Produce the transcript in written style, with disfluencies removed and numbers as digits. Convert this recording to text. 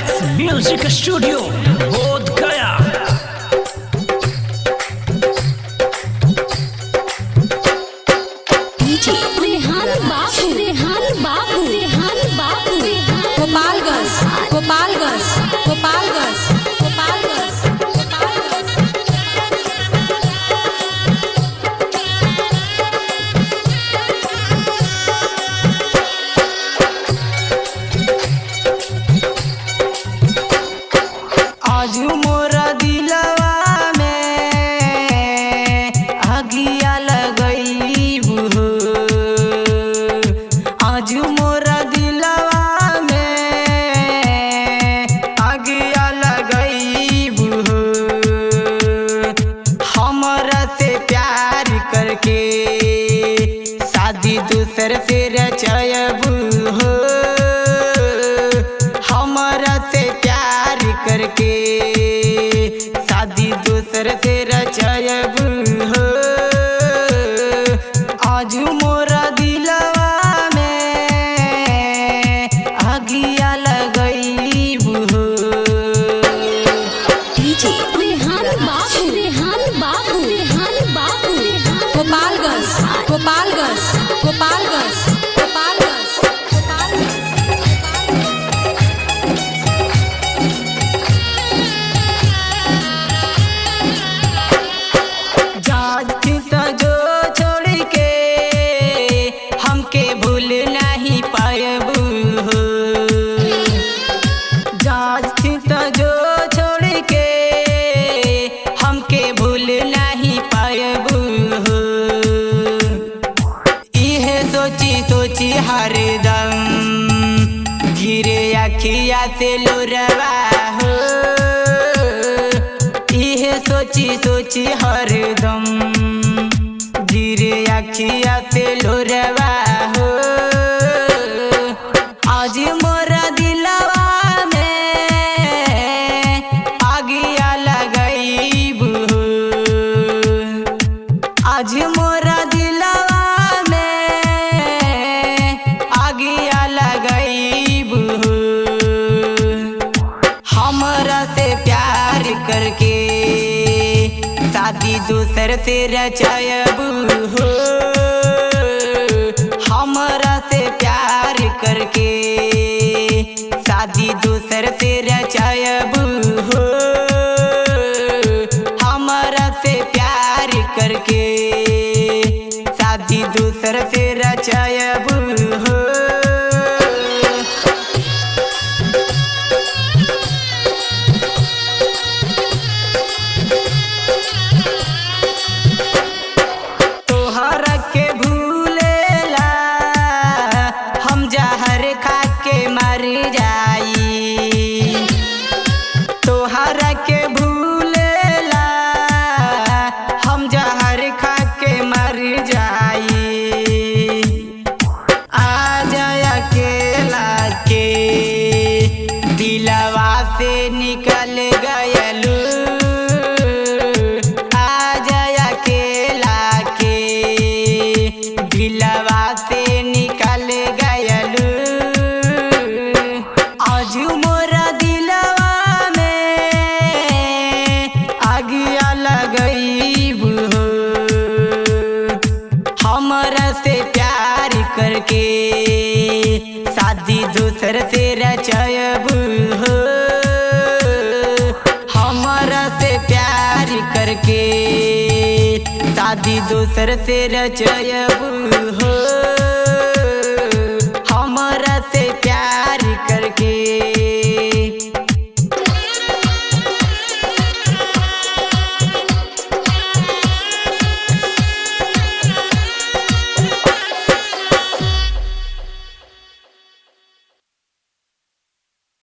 Max music studio बोध गया। गोपालगंज गोपालगंज गोपालगंज गोपालगंज आज मोरा दिलवा में आगिया लगई हो। आज मोरा दिलवा में आगिया लगई हो। हमरा से प्यार करके शादी दूसर से रचयबू हो। हमरा से प्यार करके शादी दूसर से रचयबू हो। आज मोरा दिलवा में आगिया लगई हो। गोपालगंज गोपालगंज गोपालगंज गोपालगंज जाती तो जो छोड़ के हमके भूल नहीं पाएबू हो। जाती तो जो छोड़ के हमके भूल नहीं पाएबू हो। इहे सोची सोची हरदम गिरे अखिया से लोरवा हो। इहे सोची सोची हरदम गिरे अखिया से लोरवा हो। आज मोरा दिलवा में आगिया लगई हो। आज मोरा दिलवा में आगिया लगई हो। हमरा से प्यार करके शादी दूसर से रचयबू हो। हमरा से प्यार करके शादी दूसर से रचयबू हो। हमरा से प्यार करके शादी दूसर से रचयबू हो। तोहरा के भूलेला हम जहर खा के मर जाई। तोहरा के भूलेला हम जहर खा के मर जाई। आ जाए अकेला के दिलवा से निकल गयलू। आ जाए अकेला के दिलवा से निकल गयलू। आज मोरा दिलवा में आगिया लगई हो। हमरा से प्यार करके शादी दूसर से रचयबू हो। हमरा से प्यार करके शादी दूसर से रचयबू हो।